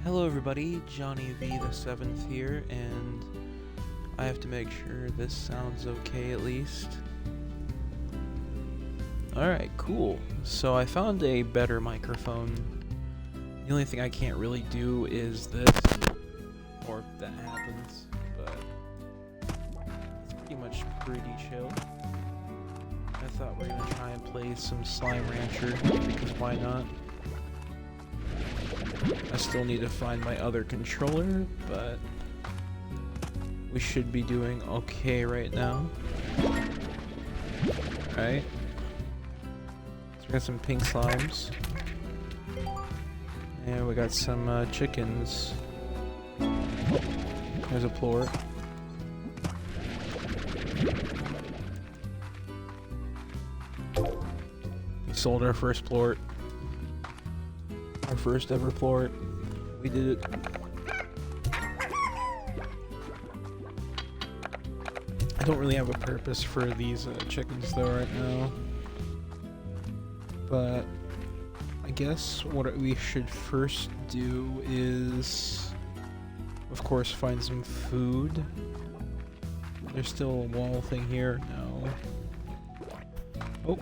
Hello everybody, Johnny V the 7th here, and I have to make sure this sounds okay at least. Alright, cool. So I found a better microphone. The only thing I can't really do is this, or if that happens, but it's pretty much pretty chill. I thought we were gonna try and play some Slime Rancher, because why not? I still need to find my other controller, but we should be doing okay right now. Alright. So we got some pink slimes. And we got some chickens. Oh, there's a plort. We sold our first plort. Our first ever plort. We did it. I don't really have a purpose for these chickens though right now. But I guess what we should first do is, of course, find some food. There's still a wall thing here. No. Oh,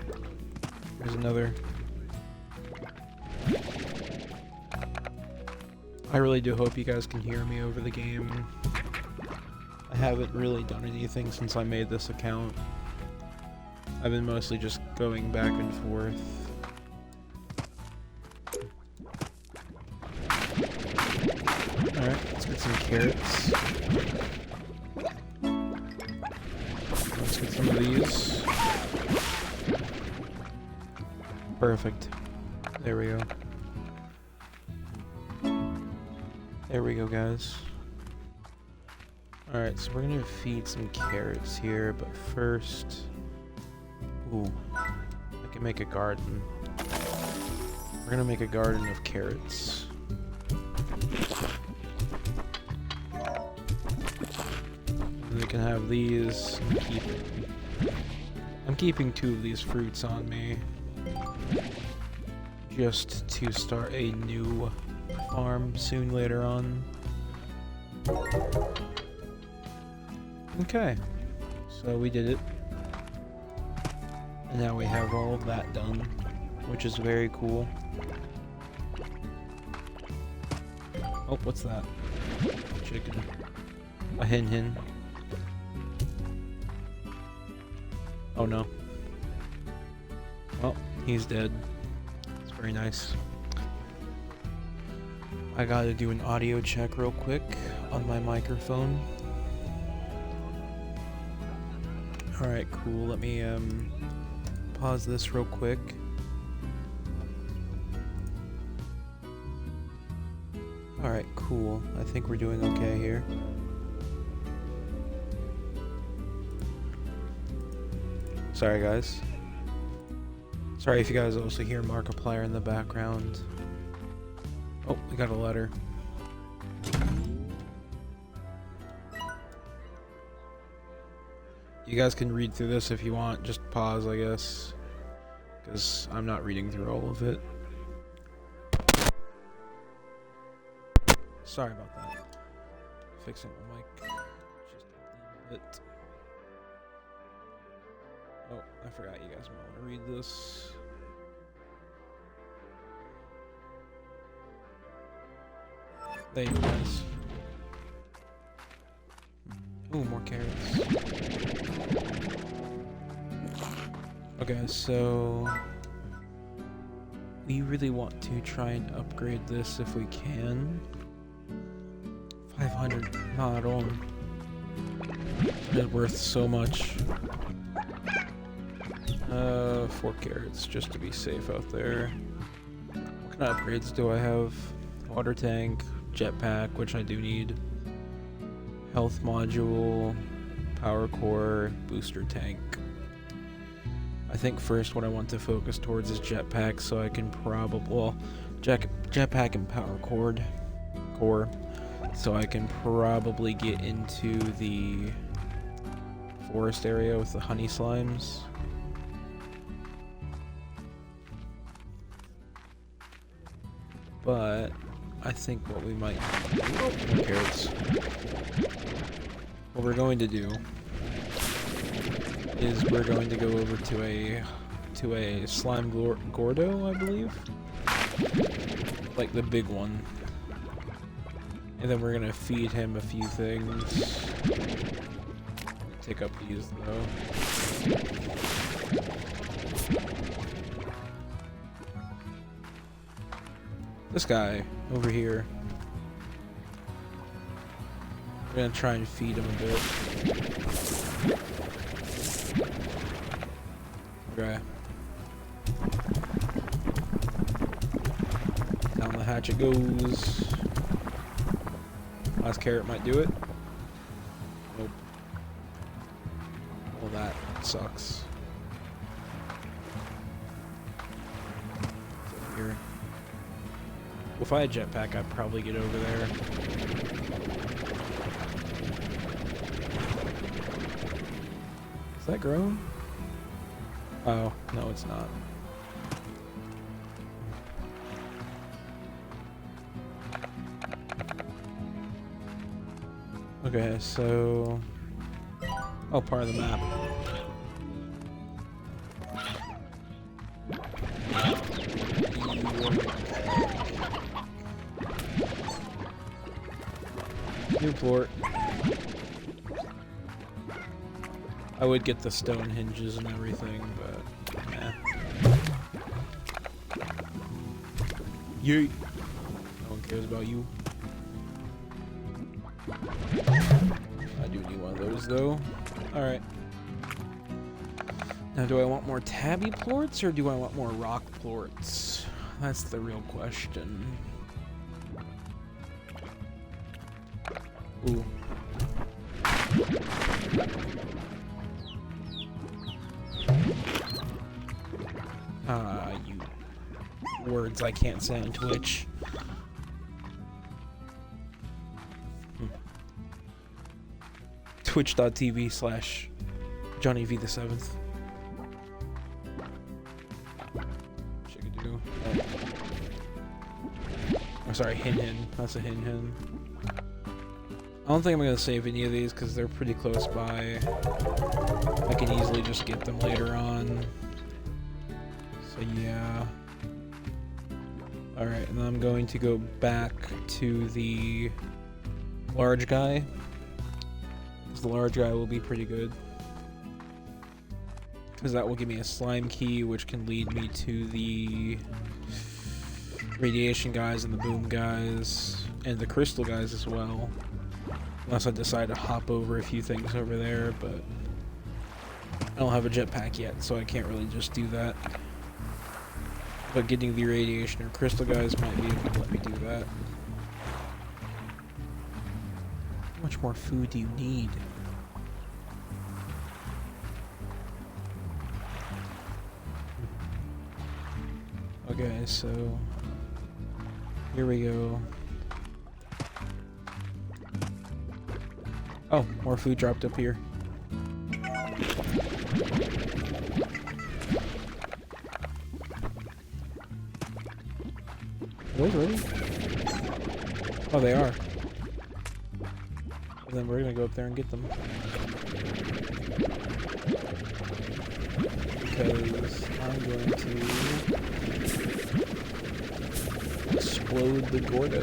there's another. I really do hope you guys can hear me over the game. I haven't really done anything since I made this account. I've been mostly just going back and forth. Alright, let's get some carrots. Let's get some of these. Perfect. There we go. There we go, guys. Alright, so we're gonna feed some carrots here, but first... Ooh, I can make a garden. We're gonna make a garden of carrots. And we can have these and keep it. I'm keeping 2 of these fruits on me. Just to start a new farm soon later on. Okay, so we did it. And now we have all of that done, which is very cool. Oh, what's that? Chicken. A hen. Oh no. Well, he's dead. It's very nice. I gotta do an audio check real quick on my microphone. Alright, cool. Let me pause this real quick. Alright, cool. I think we're doing okay here. Sorry guys. Sorry if you guys also hear Markiplier in the background. Oh, we got a letter. You guys can read through this if you want. Just pause, I guess. Because I'm not reading through all of it. Sorry about that. Fixing the mic just a little bit. Oh, I forgot you guys might want to read this. There you go, guys. Ooh, more carrots. Okay, so we really want to try and upgrade this if we can. 500, not at all. It's worth so much. 4 carrots just to be safe out there. What kind of upgrades do I have? Water tank, jetpack, which I do need. Health module, power core, booster tank. I think first what I want to focus towards is jetpack, so I can jetpack and power core, so I can probably get into the forest area with the honey slimes. But I think what we might do, who cares? What we're going to do is we're going to go over to a slime gordo, I believe, like the big one, and then we're gonna feed him a few things. Take up these though. This guy over here, we're gonna try and feed him a bit. Okay. Down the hatch it goes. Last carrot might do it. Nope. Well, that sucks. It's over here. Well, if I had jetpack, I'd probably get over there. Is that grown? Oh, no, it's not. Okay, so... Oh, part of the map. Newport. I would get the stone hinges and everything, but eh. Yeet. No one cares about you. I do need one of those though. Alright. Now do I want more tabby plorts or do I want more rock plorts? That's the real question. Ooh. You words I can't say on Twitch. Twitch.tv/JohnnyV7th. Chickadoo. Oh, sorry, Hin. That's a Hin. I don't think I'm gonna save any of these because they're pretty close by. I can easily just get them later on. So yeah. Alright, and then I'm going to go back to the large guy. Because the large guy will be pretty good. Because that will give me a slime key, which can lead me to the radiation guys and the boom guys. And the crystal guys as well. Unless I decide to hop over a few things over there, but I don't have a jetpack yet, so I can't really just do that. But getting the radiation or crystal guys might be able to let me do that. How much more food do you need? Okay, so here we go. Oh, more food dropped up here. Are those ready? Oh, they are. And then we're gonna go up there and get them. Because I'm going to explode the Gordo.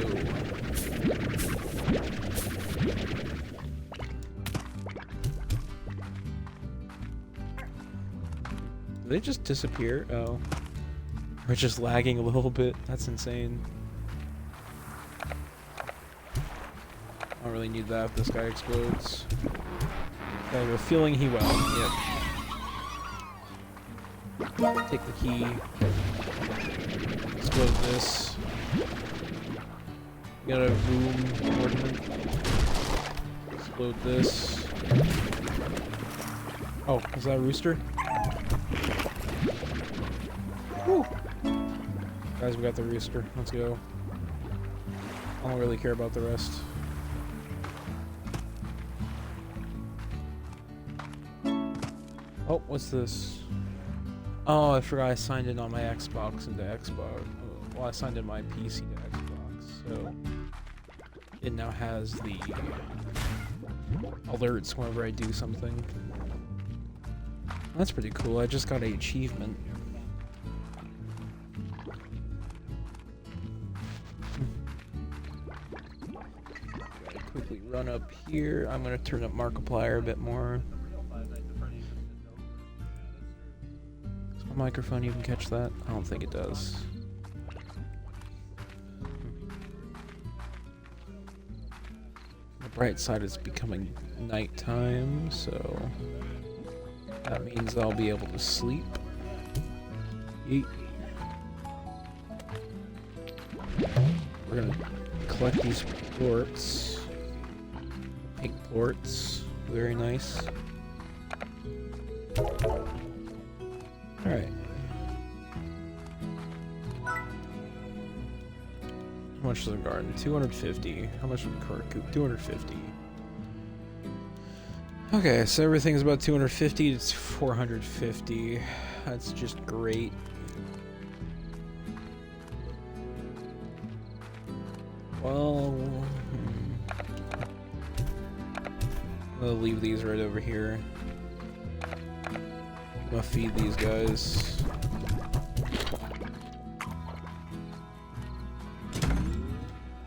Did they just disappear? Oh. We're just lagging a little bit. That's insane. I don't really need that if this guy explodes. Okay, we're feeling he will. Yep. Take the key. Explode this. We got a boom ordnance. Explode this. Oh, is that a rooster? Woo! Guys, we got the rooster. Let's go. I don't really care about the rest. Oh, what's this? Oh, I forgot I signed in on my Xbox into Xbox. Well, I signed in my PC to Xbox, so So it now has the alerts whenever I do something. That's pretty cool. I just got an achievement. Quickly run up here. I'm gonna turn up Markiplier a bit more. Does my microphone even catch that? I don't think it does. The bright side is becoming nighttime, so that means I'll be able to sleep. Yeet. We're gonna collect these plorts. Pink plorts. Very nice. Alright. How much is the garden? 250. How much would the car coop? 250. Okay, so everything's about 250 to 450. That's just great. Well, I'll leave these right over here. I'm gonna feed these guys.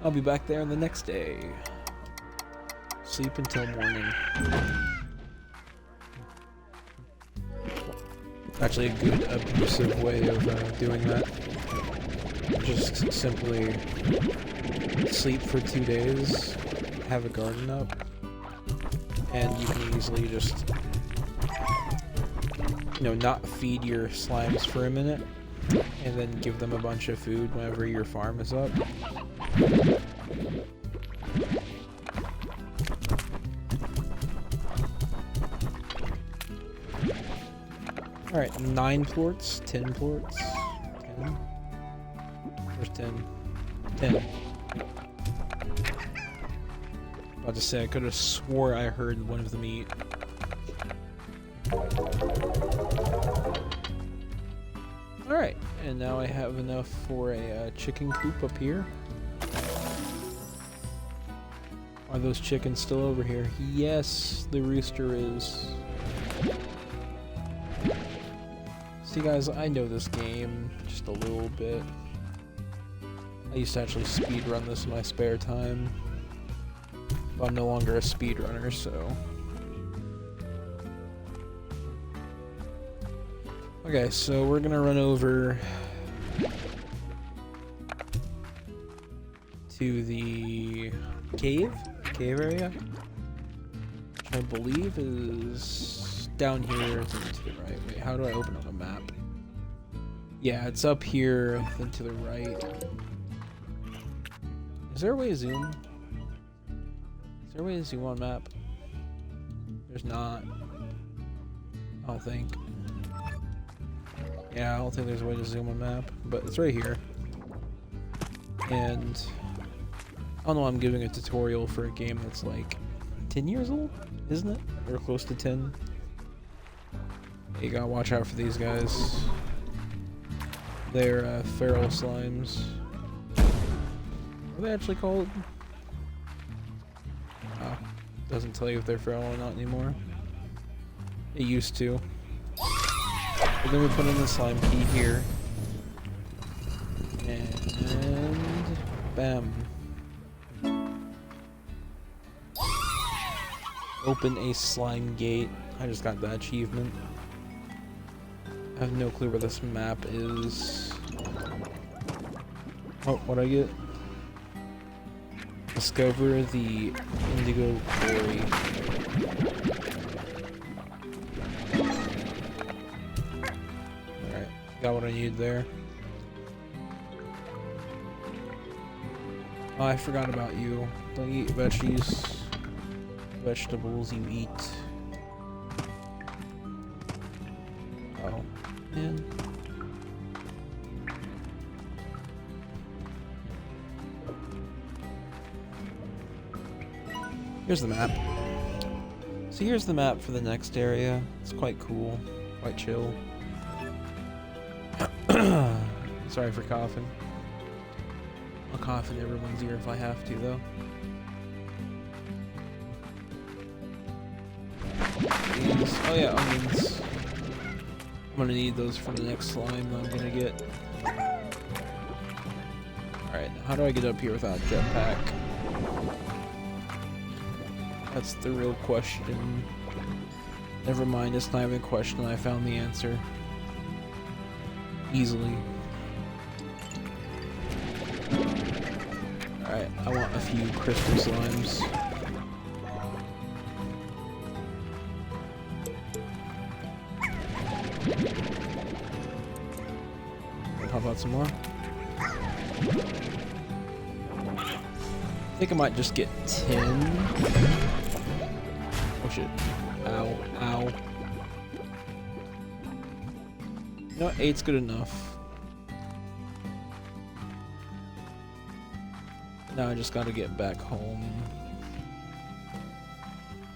I'll be back there the next day. Sleep until morning. Actually, a good abusive way of doing that. Just simply sleep for 2 days, have a garden up, and you can easily just, you know, not feed your slimes for a minute, and then give them a bunch of food whenever your farm is up. Alright, 9 plorts, 10 plorts, 10. Where's 10? 10. About to say, I could have swore I heard one of them eat. Alright, and now I have enough for a chicken coop up here. Are those chickens still over here? Yes, the rooster is. See guys, I know this game just a little bit. I used to actually speedrun this in my spare time. But I'm no longer a speedrunner, so. Okay, so we're gonna run over to the cave area, which I believe is down here to the right. Wait, how do I open up a map? Yeah, it's up here, then to the right. Is there a way to zoom? Is there a way to zoom on map? There's not. I don't think. Yeah, I don't think there's a way to zoom on map, but it's right here. And I don't know, I'm giving a tutorial for a game that's like 10 years old, isn't it? Or close to 10. You gotta watch out for these guys. They're feral slimes. What are they actually called? Oh, doesn't tell you if they're feral or not anymore. It used to. But then we put in the slime key here. And bam. Open a slime gate. I just got that achievement. I have no clue where this map is. Oh, what'd I get? Discover the Indigo Quarry. Alright, got what I need there. Oh, I forgot about you. Don't eat veggies. Vegetables you eat. Oh, man. Here's the map. So here's the map for the next area. It's quite cool, quite chill. Sorry for coughing. I'll cough in everyone's ear if I have to, though. These, oh yeah, onions. I'm gonna need those for the next slime that I'm gonna get. Alright, how do I get up here without jetpack? That's the real question. Never mind, it's not even a question, I found the answer. Easily. Alright, I want a few crystal slimes. How about some more? I think I might just get 10. Oh shit. Ow, ow. You know what? 8's good enough. Now I just gotta get back home.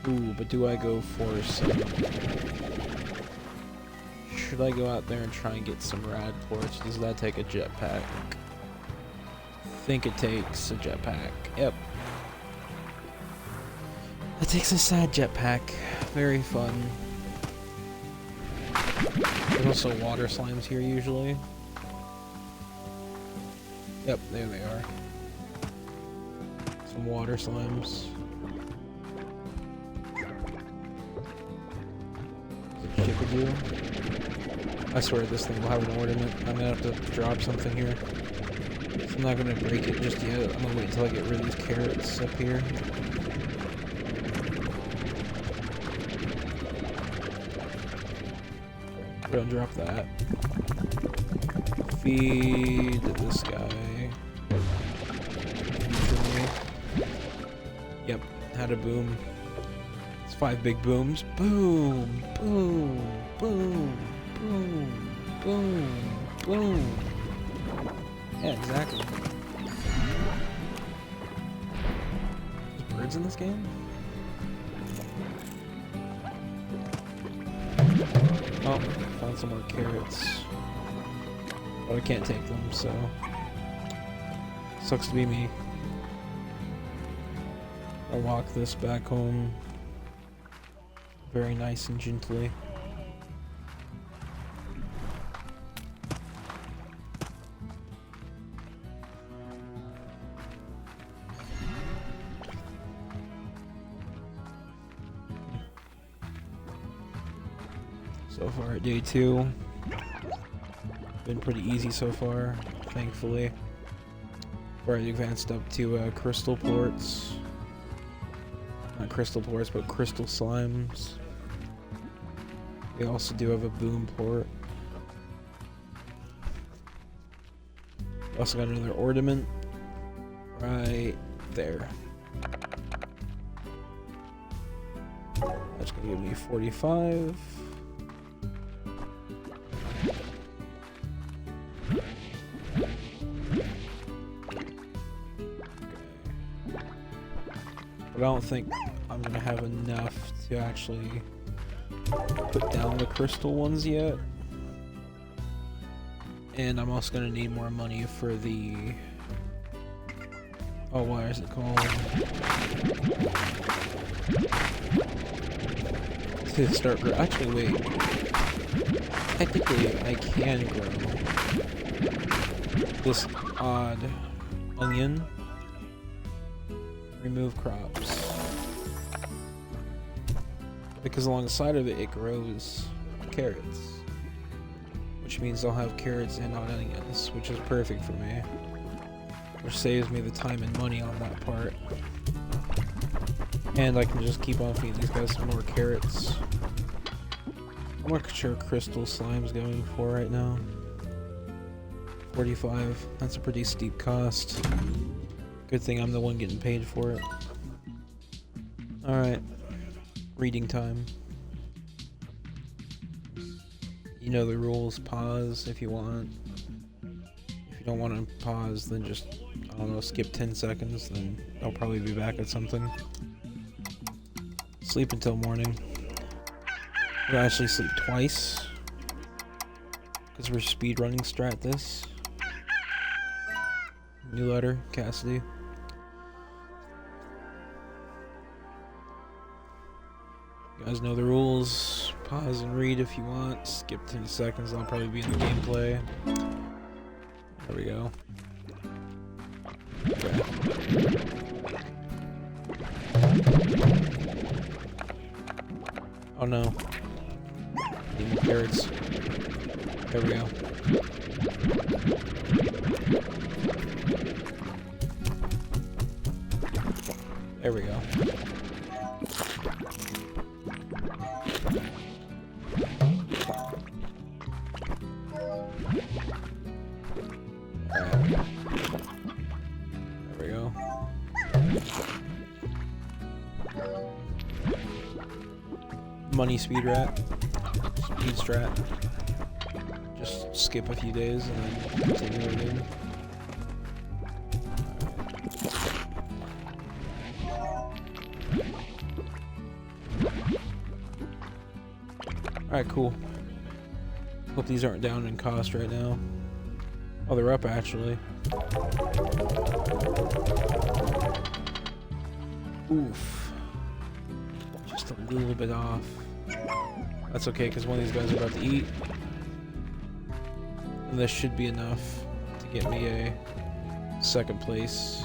Ooh, but do I go for some... Should I go out there and try and get some rad ports? Does that take a jetpack? I think it takes a jetpack. Yep. That takes a sad jetpack. Very fun. There's also water slimes here usually. Yep, there they are. Some water slimes. Chickadoo. I swear this thing will have an ornament. I'm gonna have to drop something here. So I'm not gonna break it just yet. I'm gonna wait till I get rid of these carrots up here. Don't drop that. Feed this guy. Yep, had a boom. It's 5 big booms. Boom, boom, boom, boom, boom, boom. Yeah, exactly. There's birds in this game? Oh, found some more carrots. But I can't take them, so... Sucks to be me. I'll walk this back home. Very nice and gently. So far at day 2, been pretty easy so far, thankfully. Where I advanced up to crystal ports. Not crystal ports, but crystal slimes. We also do have a boom port. Also got another ornament right there. That's gonna give me 45. But I don't think I'm gonna have enough to actually put down the crystal ones yet. And I'm also gonna need more money for the... Oh, why is it called? To start grow. Actually, wait. Technically, I can grow this odd onion. Remove crops. Because along the side of it, it grows carrots. Which means I'll have carrots and odd onions, which is perfect for me. Which saves me the time and money on that part. And I can just keep on feeding these guys some more carrots. How much are crystal slimes going for right now? 45. That's a pretty steep cost. Good thing I'm the one getting paid for it. Alright. Reading time. You know the rules. Pause if you want. If you don't want to pause, then just, I don't know, skip 10 seconds, then I'll probably be back at something. Sleep until morning. We'll actually sleep twice. Because we're speedrunning strat this. New letter, Cassidy. You guys know the rules. Pause and read if you want. Skip 10 seconds, I'll probably be in the gameplay. There we go. Okay. Oh no. Need more carrots. There we go. There we go. There we go. Money speed rat. Speed strat. Just skip a few days and then continue again. Alright, cool. Hope these aren't down in cost right now. Oh, they're up actually. Oof. Just a little bit off. That's okay, because one of these guys are about to eat. And this should be enough to get me a second place.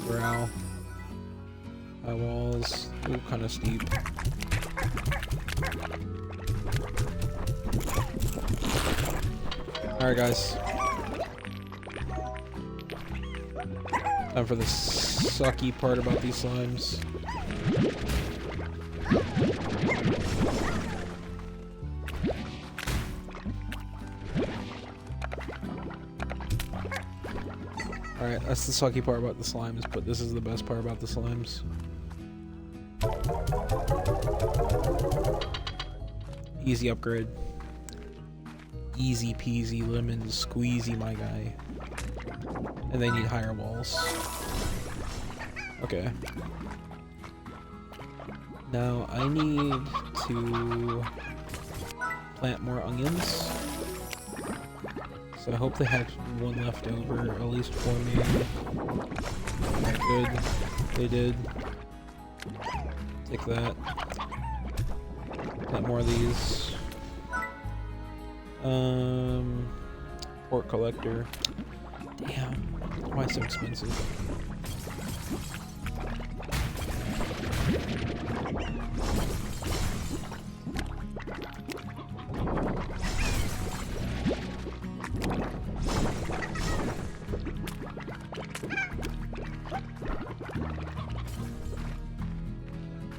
Morale. High walls. Ooh, kind of steep. Alright, guys. Time for the sucky part about these slimes. Alright, that's the sucky part about the slimes, but this is the best part about the slimes. Easy upgrade. Easy peasy lemon squeezy, my guy. And they need higher walls. Okay. Now I need to plant more onions. So I hope they have one left over, at least for me. Good. They did. Take that. Plant more of these. Port collector. Damn. Why so expensive?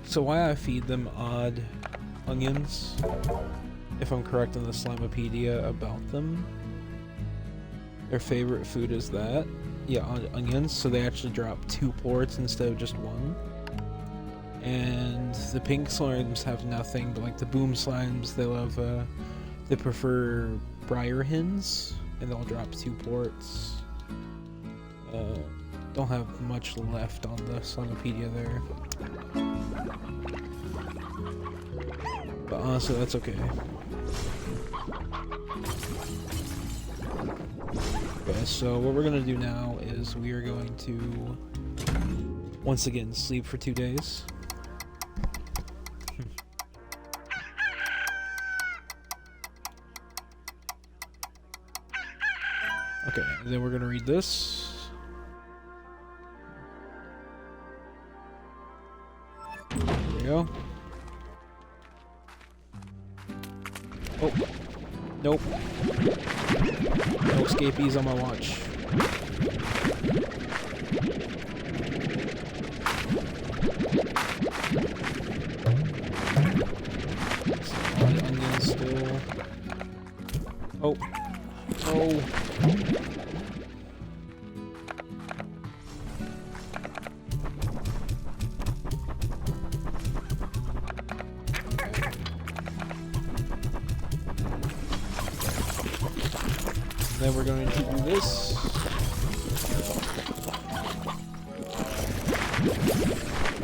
So why I feed them odd onions, if I'm correct in the Slimepedia about them, their favorite food is that. Yeah, onions, so they actually drop 2 ports instead of just 1. And the pink slimes have nothing, but like the boom slimes, they love, they prefer briar hens, and they'll drop 2 ports. Don't have much left on the Slimepedia there. But honestly, that's okay. Okay, so what we're gonna do now is we are going to once again sleep for 2 days. Okay, and then we're gonna read this. There we go. Oh, nope. No escapees on my watch. Onions still. Oh. Oh. Then we're going to do this. I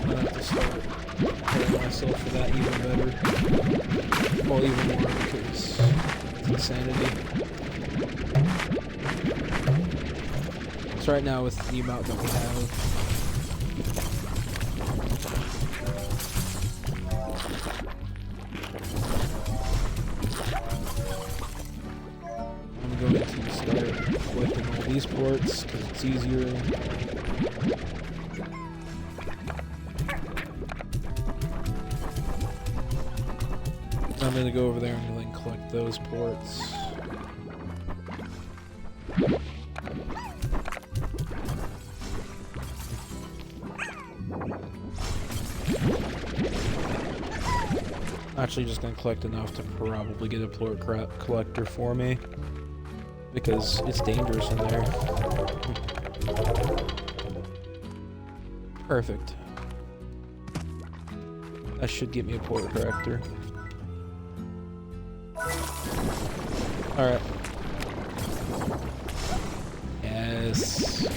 have to start putting myself myself for that even better. Well, even more because it's insanity. So right now with the amount that we have, I'm going to start collecting all these ports because it's easier. I'm going to go over there and then collect those ports. Actually just going to collect enough to probably get a port collector for me, because it's dangerous in there. Perfect. That should get me a port corrector. Alright. Yes.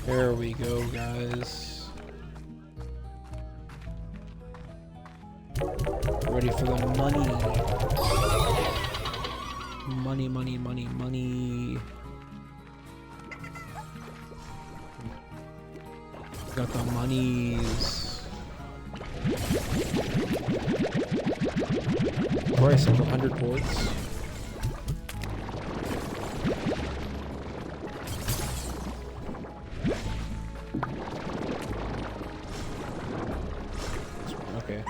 There we go, guys. Ready for the money. Money, money, money, money. Got the monies. Or I sent 100 ports. Okay.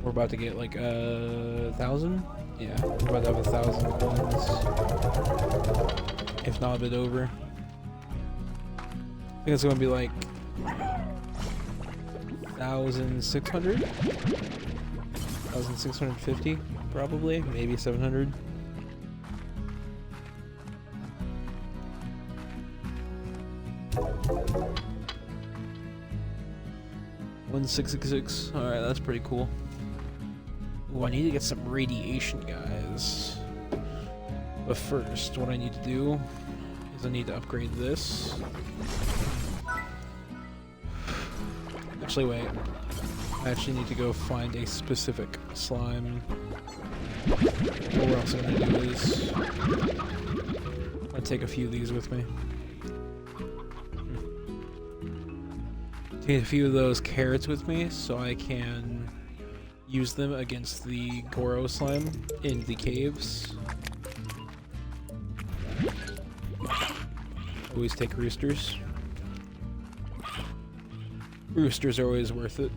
We're about to get like 1,000? Yeah, we're about to have 1,000 coins. If not a bit over. I think it's gonna be like 1,600? 1,650, probably, maybe 700. $1,666. All right, that's pretty cool. Ooh, I need to get some radiation, guys. But first, what I need to do is I need to upgrade this. Actually, wait. I actually need to go find a specific slime. What we're also going to do is I'm going to take a few of these with me. Take a few of those carrots with me so I can use them against the Goro slime in the caves. Always take roosters. Roosters are always worth it.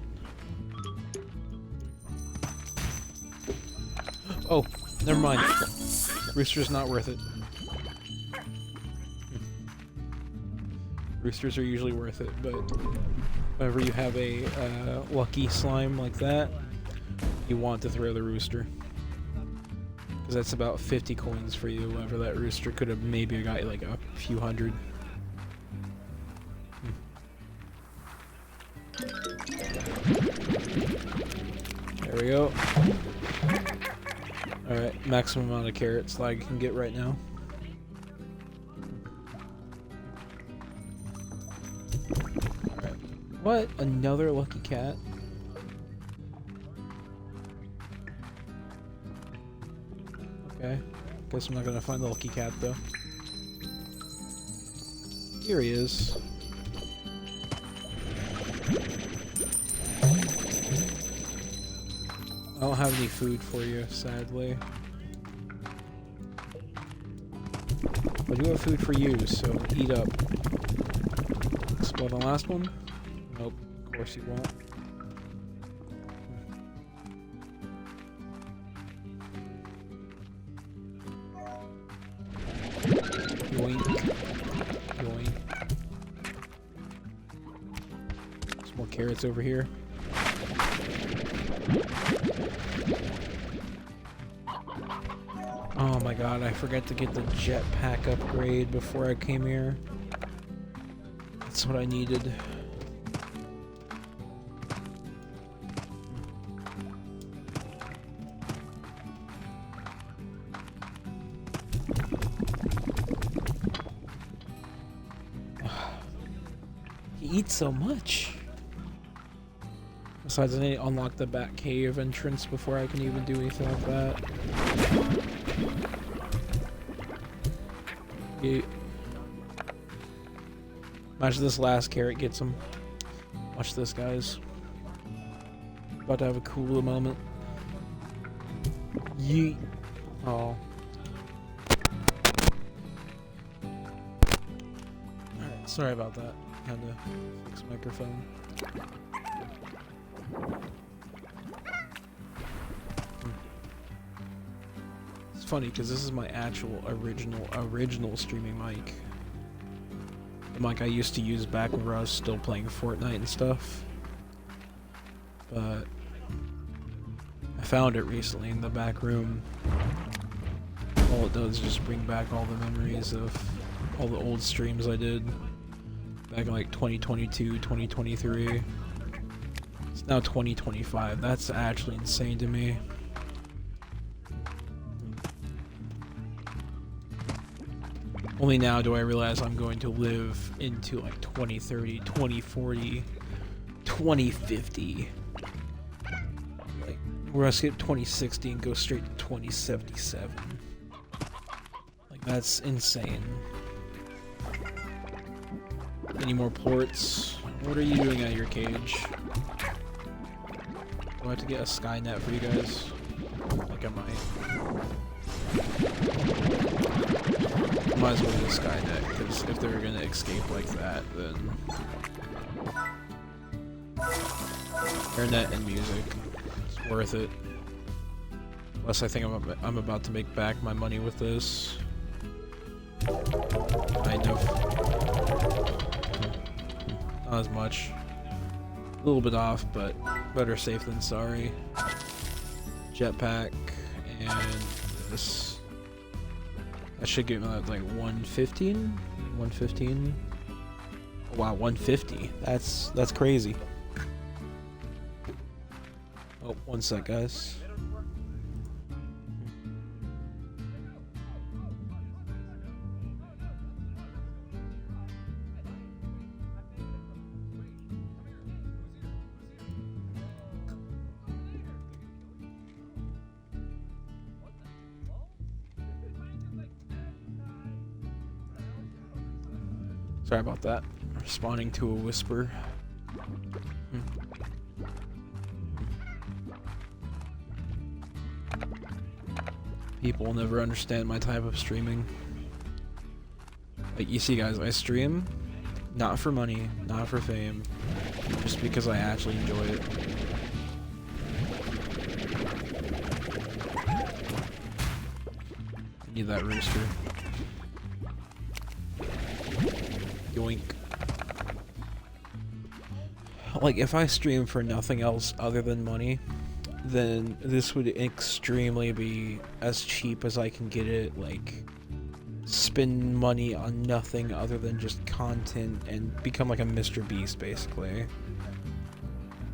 Oh, never mind. Roosters not worth it. Roosters are usually worth it, but whenever you have a lucky slime like that, you want to throw the rooster. Because that's about 50 coins for you, whenever that rooster could have maybe got you like a few hundred. There we go. Alright, maximum amount of carrots that I can get right now. Alright. What? Another lucky cat? Okay. Guess I'm not gonna find the lucky cat though. Here he is. I don't have any food for you, sadly. But I do have food for you, so eat up. Spot on the last one? Nope, of course you won't. Yoink. Yoink. Some more carrots over here. Oh my god, I forgot to get the jetpack upgrade before I came here. That's what I needed. He eats so much. Besides, I need to unlock the back cave entrance before I can even do anything like that. Imagine this last carrot gets him. Watch this, guys. About to have a cool moment. Yeet. Oh. Alright, sorry about that. Had to fix the microphone. It's funny because this is my actual original streaming mic. The mic I used to use back when I was still playing Fortnite and stuff. But I found it recently in the back room. All it does is just bring back all the memories of all the old streams I did back in like 2022, 2023. It's now 2025. That's actually insane to me. Only now do I realize I'm going to live into like 2030, 2040, 2050. Like, we're gonna skip 2060 and go straight to 2077. Like, that's insane. Any more ports? What are you doing at your cage? Do I have to get a Skynet for you guys? Like I might as well get a Skynet, because if they're gonna escape like that, then internet and music, it's worth it. Plus, I think I'm about to make back my money with this. Kind of. Not as much. A little bit off, but better safe than sorry. Jetpack and this. That should give me like 115? 115? Oh, wow, 150. That's crazy. Oh, one sec, guys. Sorry about that. Responding to a whisper. People will never understand my type of streaming. Like, you see, guys, I stream not for money, not for fame, just because I actually enjoy it. I need that rooster. Yoink. Like, if I stream for nothing else other than money, then this would extremely be as cheap as I can get it. Like, spend money on nothing other than just content and become like a Mr. Beast, basically.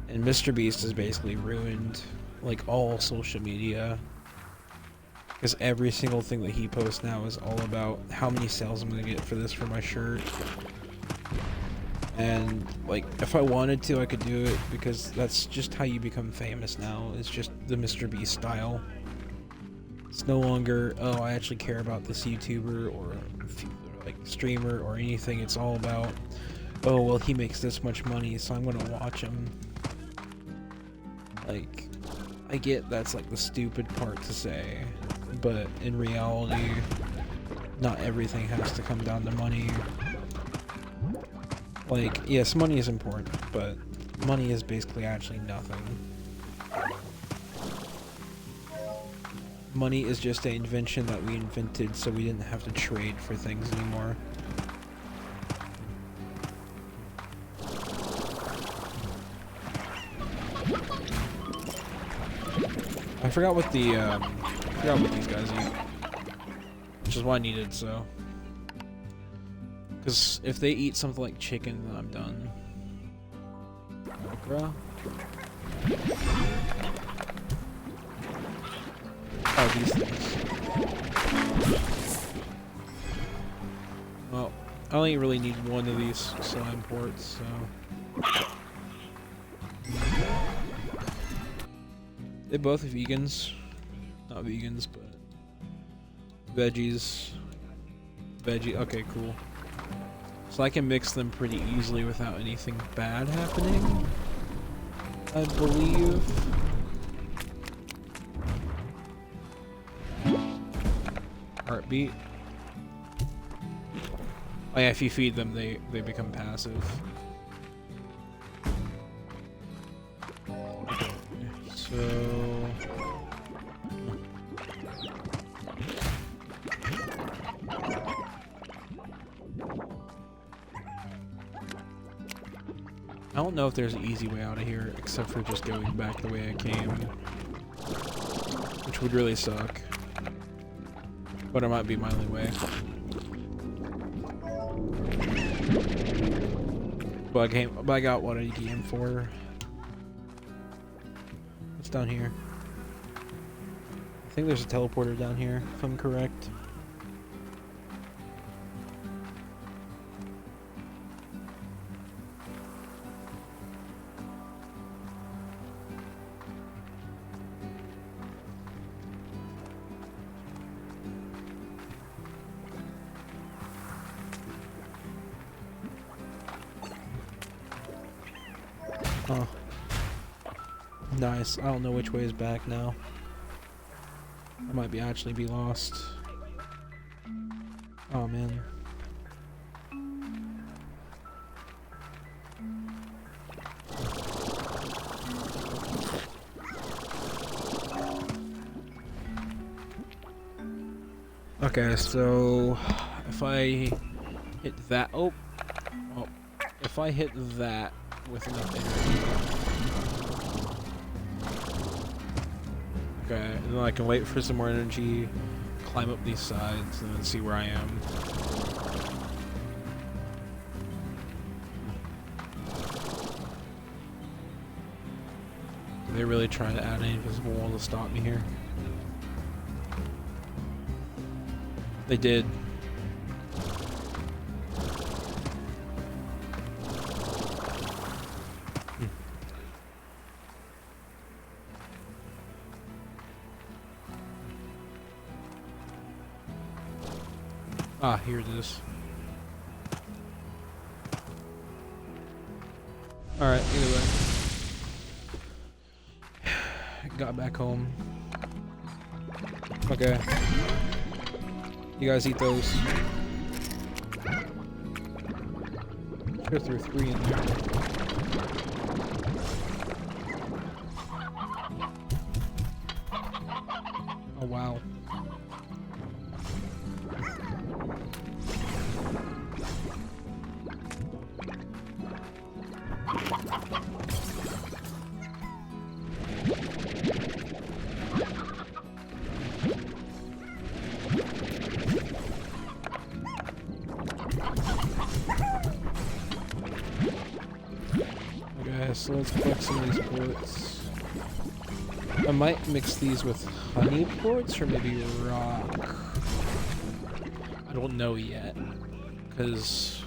And Mr. Beast has basically ruined like all social media, because every single thing that he posts now is all about how many sales I'm gonna get for this for my shirt. And like, if I wanted to, I could do it, because that's just how you become famous now. It's just the Mr. Beast style. It's no longer, oh, I actually care about this YouTuber or like streamer or anything. It's all about, oh, well, he makes this much money, so I'm gonna watch him. Like, I get that's like the stupid part to say, but in reality, not everything has to come down to money. Like, yes, money is important, but money is basically actually nothing. Money is just an invention that we invented so we didn't have to trade for things anymore. I forgot what the these guys eat, which is what I needed. So, because if they eat something like chicken, then I'm done. Okra. Oh, these things. Well, I only really need one of these slime ports, so. They're both vegans. Not vegans, but veggies. Veggie, okay, cool. So I can mix them pretty easily without anything bad happening, I believe. Heartbeat. Oh yeah, if you feed them, they become passive. Okay, so I don't know if there's an easy way out of here, except for just going back the way I came, which would really suck. But it might be my only way. But I got what I came for. What's down here? I think there's a teleporter down here, if I'm correct. Oh. Nice. I don't know which way is back now. I might actually be lost. Oh man. Okay, so if I hit that, if I hit that with enough energy, okay, and then I can wait for some more energy, climb up these sides, and then see where I am. Are they really trying to add an invisible wall to stop me here? They did. Ah, here it is. Alright, either way. Got back home. Okay. You guys eat those. Sure threw 3 in there. Oh wow. So let's collect some of these ports. I might mix these with honey ports or maybe rock. I don't know yet, because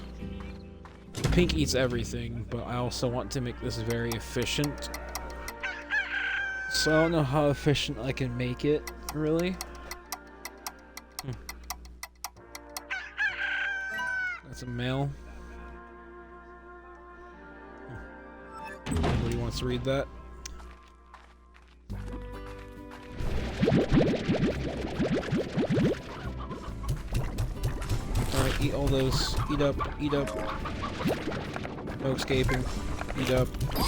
pink eats everything, but I also want to make this very efficient. So I don't know how efficient I can make it, really. That's a male. Nobody wants to read that. Alright, eat all those. Eat up, eat up. No escaping. Eat up. I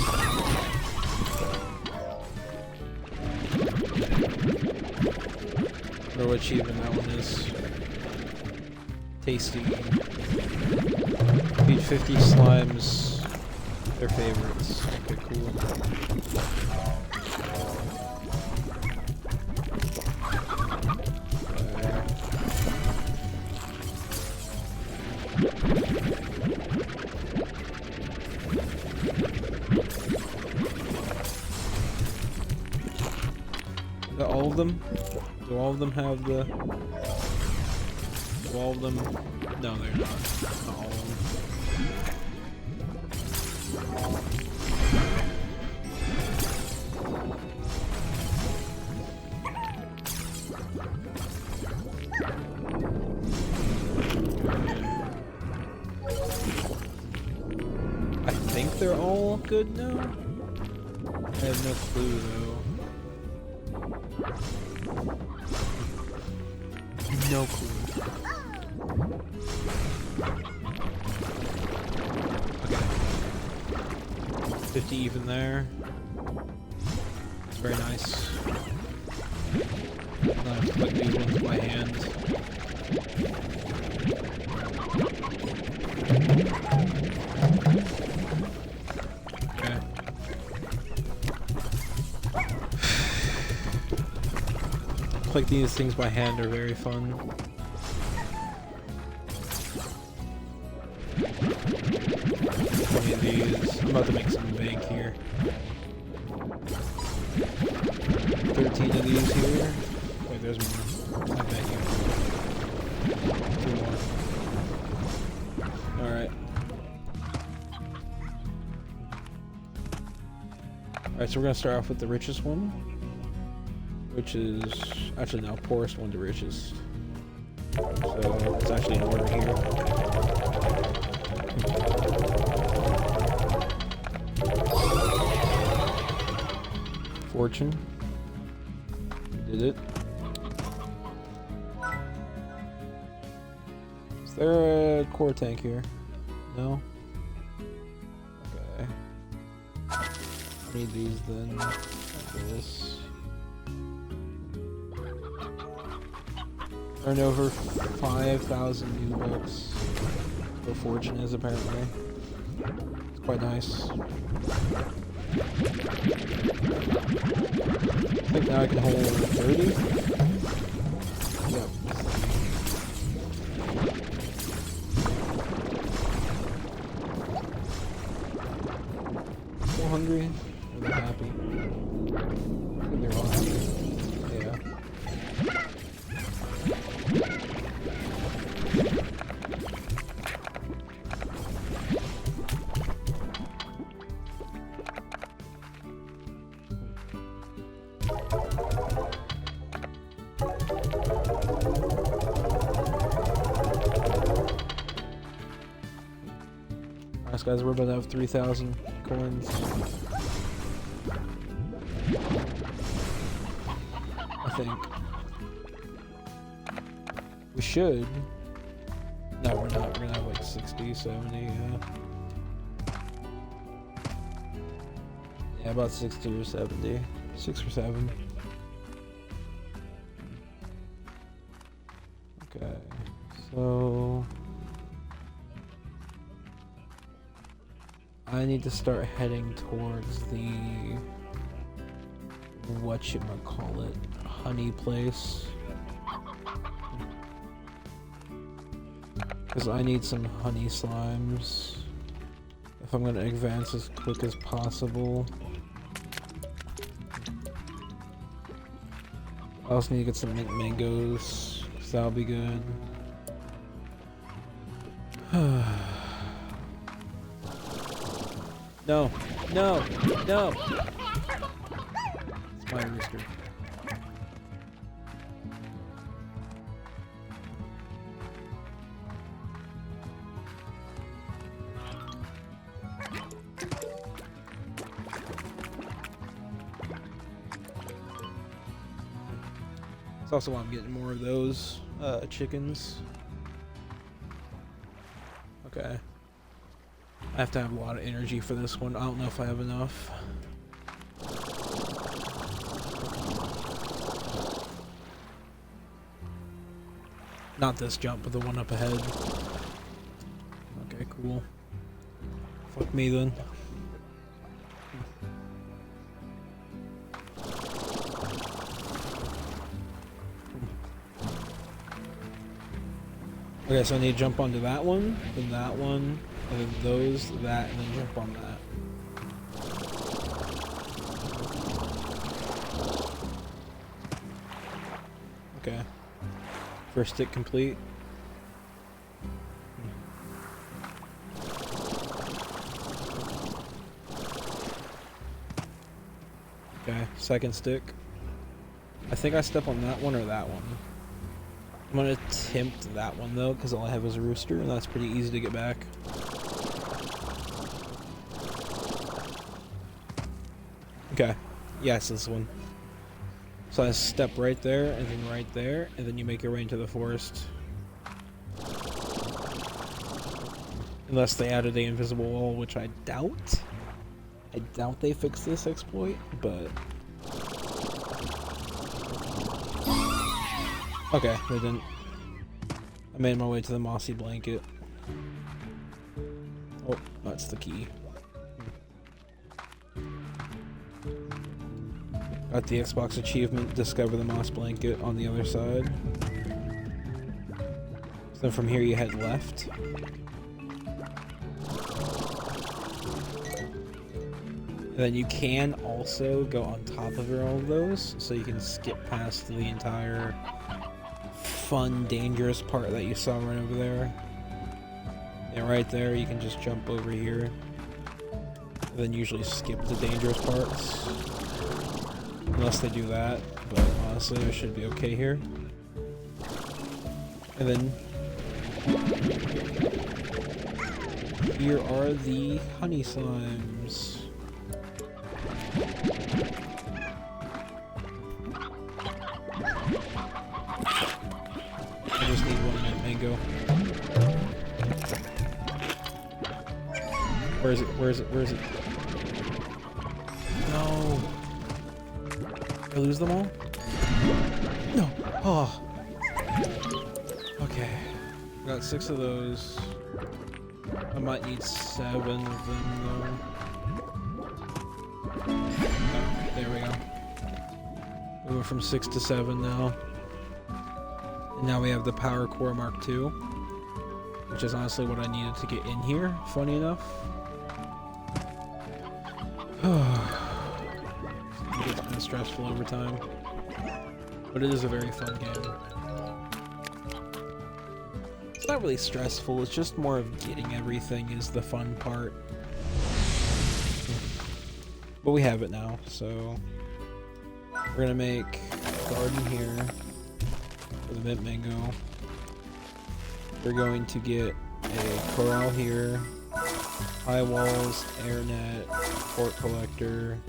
don't know what achievement that one is. Tasty. Feed 50 slimes. Their favorites. Okay, cool. Do all of them? Do all of them have the... Do all of them... No, they're not. Not all of them. think they're all good now. I have no clue though. No clue. Okay. 50 even there. It's very nice. I have to click these ones by hand. Okay. Like these things by hand are very fun. Of these. I'm about to make some bank here. 13 of these here. Wait, there's more. I bet you. 2 more. Alright. Alright, so we're gonna start off with the richest one. Which is actually no, poorest one to richest. So it's actually in order here. Fortune. Did it. Is there a core tank here? No? Okay. I need these then. Like this. Earn over 5,000 U-Bucks. Where Fortune is apparently. It's quite nice. I think now I can hold 30. Yep. So hungry. Are they happy? I think they're all happy. Yeah. Alright guys, we're about to have 3,000 coins. I think. We should. No, we're not. We're gonna have like 60, 70, yeah. Yeah, about 60 or 70. 6 or 7. Okay, so I need to start heading towards the whatchamacallit honey place. Because I need some honey slimes if I'm going to advance as quick as possible. I also need to get some mint mangoes, because that'll be good. No, no, no! It's my rooster. That's also why I'm getting more of those chickens. Okay. I have to have a lot of energy for this one. I don't know if I have enough. Not this jump, but the one up ahead. Okay, cool. Fuck me then. Okay, so I need to jump onto that one, then that one, and then those, that, and then jump on that. Okay. First stick complete. Okay, second stick. I think I step on that one or that one. I'm gonna attempt that one though, because all I have is a rooster, and that's pretty easy to get back. Okay. Yes, this one. So I step right there, and then right there, and then you make your way into the forest. Unless they added the invisible wall, which I doubt. I doubt they fixed this exploit, but... Okay, they didn't. I made my way to the mossy blanket. Oh, that's the key. Got the Xbox achievement, discover the moss blanket on the other side. So then from here you head left. And then you can also go on top of all of those, so you can skip past the entire fun, dangerous part that you saw right over there. Yeah, right there, you can just jump over here. And then usually skip the dangerous parts. Unless they do that, but honestly, it should be okay here. And then here are the honey slimes. I just need one mint mango. Where is it? Where is it? Where is it? No. Did I lose them all? No. Oh. Okay. Got 6 of those. I might need 7 of them though. Oh, there we go. We went from 6 to 7 now. And now we have the Power Core Mark II, which is honestly what I needed to get in here, funny enough. It gets kind of stressful over time, but it is a very fun game. It's not really stressful, it's just more of getting everything is the fun part. But we have it now, so we're gonna make a garden here for the mint mango. We're going to get a corral here, high walls, air net, port collector.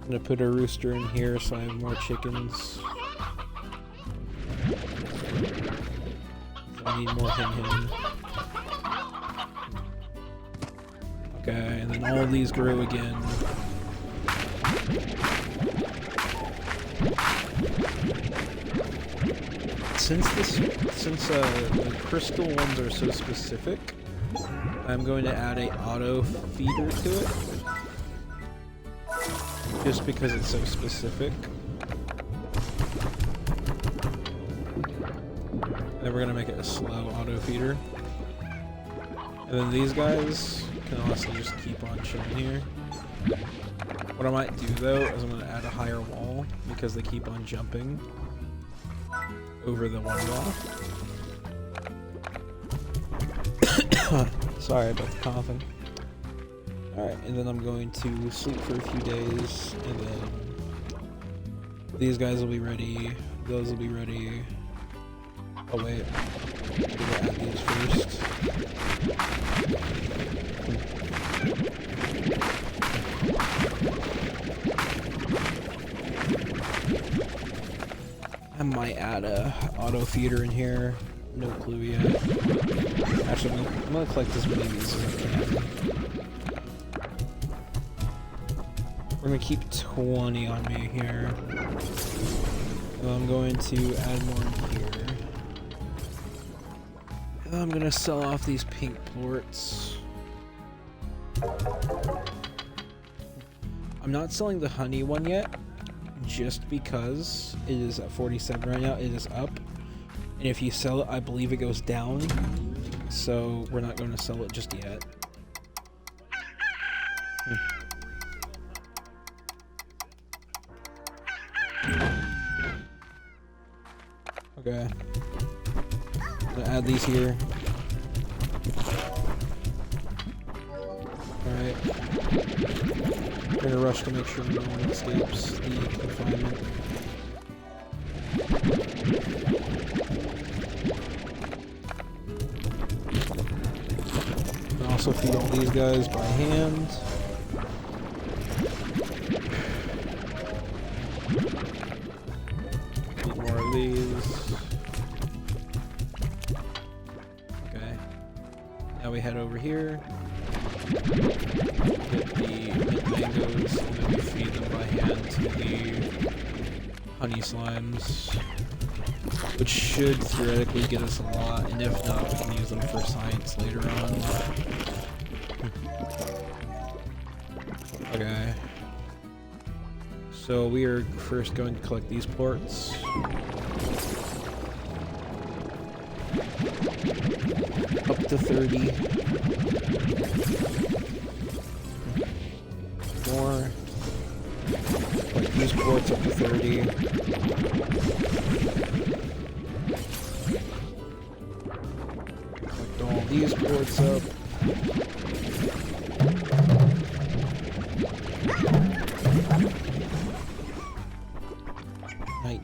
I'm gonna put a rooster in here so I have more chickens. I need more hen. Okay, and then all of these grew again. Since the crystal ones are so specific, I'm going to add a auto feeder to it. Just because it's so specific. Then we're gonna make it a slow auto feeder. And then these guys can also just keep on chilling here. What I might do though is I'm gonna add a higher wall because they keep on jumping over the one wall. Sorry about the coughing. Alright, and then I'm going to sleep for a few days, and then these guys will be ready, those will be ready. Oh wait, we'll add these first. I might add a auto feeder in here, no clue yet. Actually, I'm gonna collect as many of these as I can. We're gonna keep 20 on me here. And I'm going to add more in here. And I'm gonna sell off these pink plorts. I'm not selling the honey one yet, just because it is at 47 right now. It is up. And if you sell it, I believe it goes down. So we're not going to sell it just yet. Okay. I'm gonna add these here. Alright. We're gonna rush to make sure no one escapes the confinement. also feed all these guys by hand. Need more of these. Okay. Now we head over here. Get the mint mangoes and then we feed them by hand to the honey slimes, which should theoretically get us a lot, and if not, we can use them for science later on. Okay. So we are first going to collect these ports. Up to 30. More. Collect these ports up to 30. Collect all these ports up.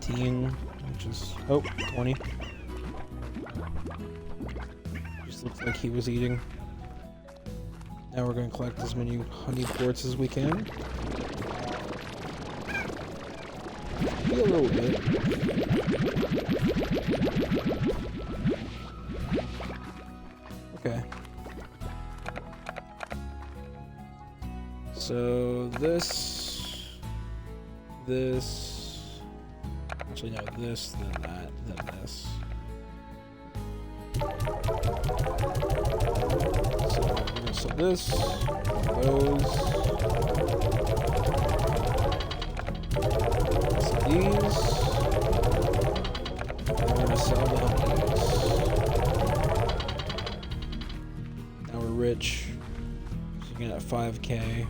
Which is, oh, 20. Just looks like he was eating. Now we're going to collect as many honey quartz as we can. Maybe a little bit. Okay. So this, actually no, this, then that, then this. So we're gonna sell this, those, sell these, and we're gonna sell the honeys. Now we're rich, so you're gonna have 5K,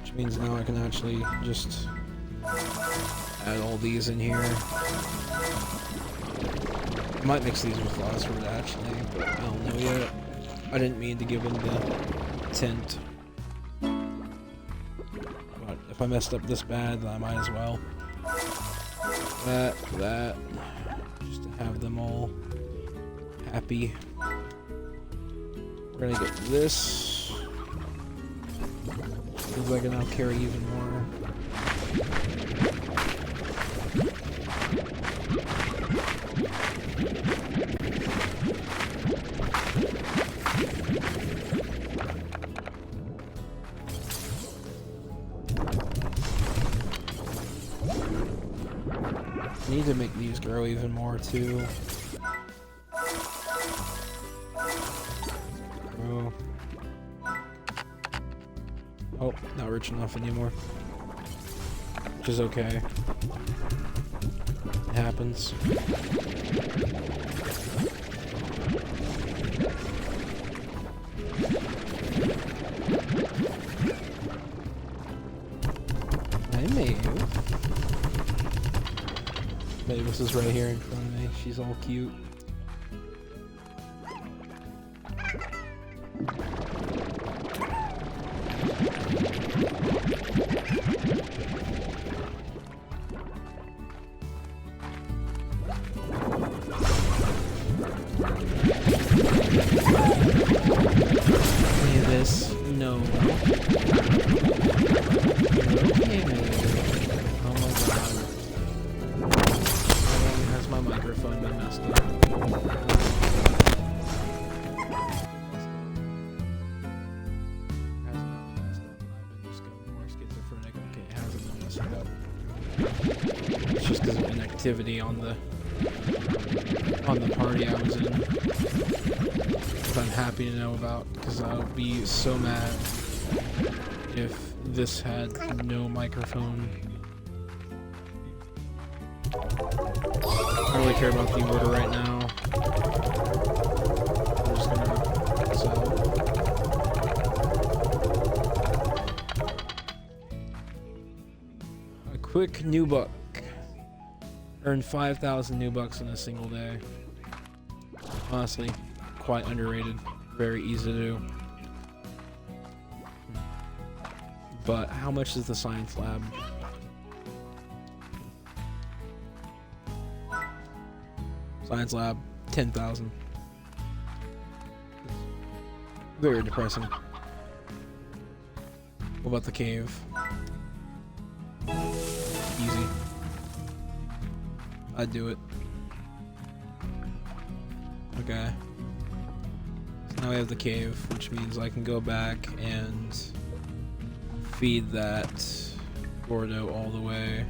which means now I can actually just add all these in here. I might mix these with phosphorus actually, but I don't know yet. I didn't mean to give them the tint. But if I messed up this bad, then I might as well. That, just to have them all happy. We're gonna get this. Seems like I can now carry even more. I need to make these grow even more too. Grow. Oh, not rich enough anymore. Which is okay. It happens. I may have. Mavis is right here in front of me. She's all cute. Look at this. No. Okay, oh my god. Has my microphone been messed up? Has not been messed up. I've been just getting more schizophrenic. Okay, it hasn't been messed up. It's just because of inactivity on the party I was in. Which I'm happy to know about, because I would be so mad if this had no microphone. I don't really care about the order right now. I'm just gonna sell. A quick new buck. Earn 5,000 new bucks in a single day. Honestly, quite underrated. Very easy to do. But how much is the science lab? Science lab, 10,000. Very depressing. What about the cave? Easy. I'd do it. Okay. So now we have the cave, which means I can go back and feed that Gordo all the way.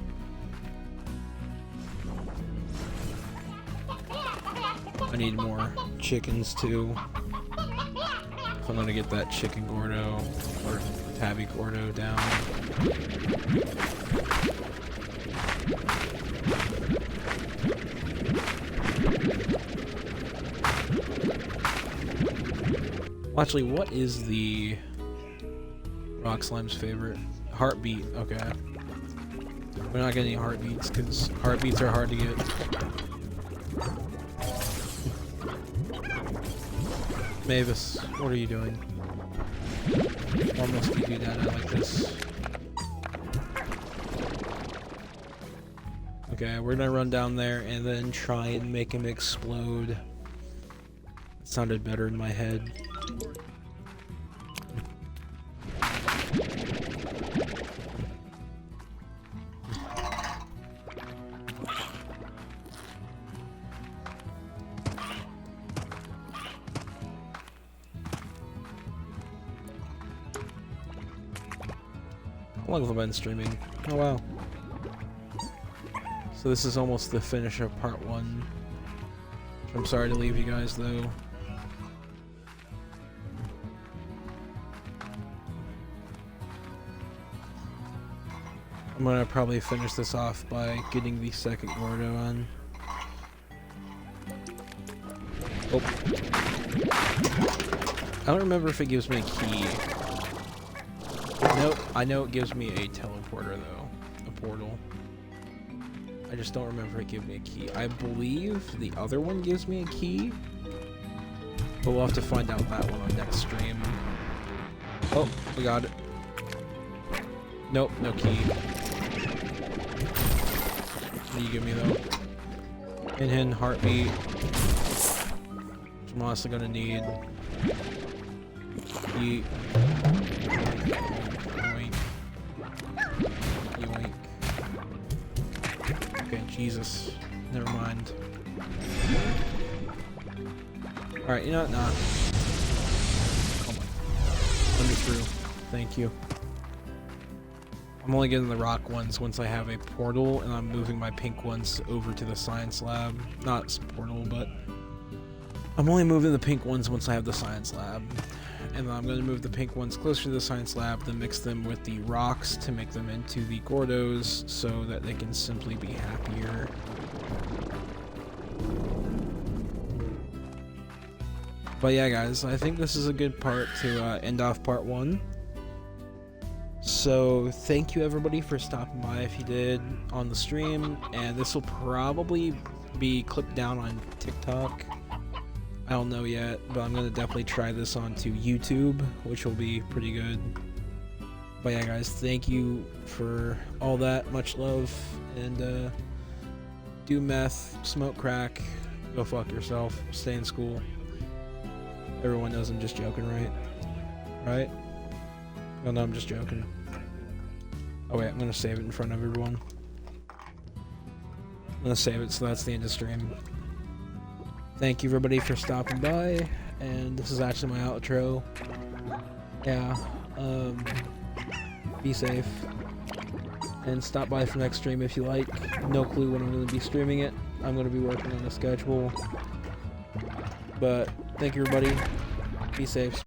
I need more chickens too. If I'm gonna get that chicken Gordo or tabby Gordo down. Well, actually, what is the Rock Slime's favorite? Heartbeat, okay. We're not getting any heartbeats because heartbeats are hard to get. Mavis, what are you doing? Why must you do that like this? Okay, we're gonna run down there and then try and make him explode. It sounded better in my head. How long have I been streaming? Oh wow. So this is almost the finish of part 1. I'm sorry to leave you guys though. I'm gonna probably finish this off by getting the second Gordo on. Oh. I don't remember if it gives me a key. Nope, I know it gives me a teleporter though, a portal. I just don't remember it giving me a key. I believe the other one gives me a key, but we'll have to find out that one on next stream. Oh, we got it. Nope, no key. What do you give me though? Hin, heartbeat. Which I'm honestly gonna need. Yeet. Okay, Jesus. Never mind. Alright, you know what? Nah. Come on. Let me through. Thank you. I'm only getting the rock ones once I have a portal, and I'm moving my pink ones over to the science lab. Not portal, but I'm only moving the pink ones once I have the science lab. And then I'm going to move the pink ones closer to the science lab, then mix them with the rocks to make them into the Gordos so that they can simply be happier. But yeah, guys, I think this is a good part to end off part 1. So thank you everybody for stopping by if you did on the stream, and this will probably be clipped down on TikTok. I don't know yet, but I'm gonna definitely try this onto YouTube, which will be pretty good. But yeah, guys, thank you for all that. Much love, and do meth, smoke crack, go fuck yourself, stay in school. Everyone knows I'm just joking, right? Right? Oh no, I'm just joking. Oh wait, I'm gonna save it in front of everyone. I'm gonna save it so that's the end of stream. Thank you everybody for stopping by, and this is actually my outro. Yeah, be safe, and stop by for next stream if you like. No clue when I'm going to be streaming it. I'm going to be working on a schedule, but thank you everybody. Be safe.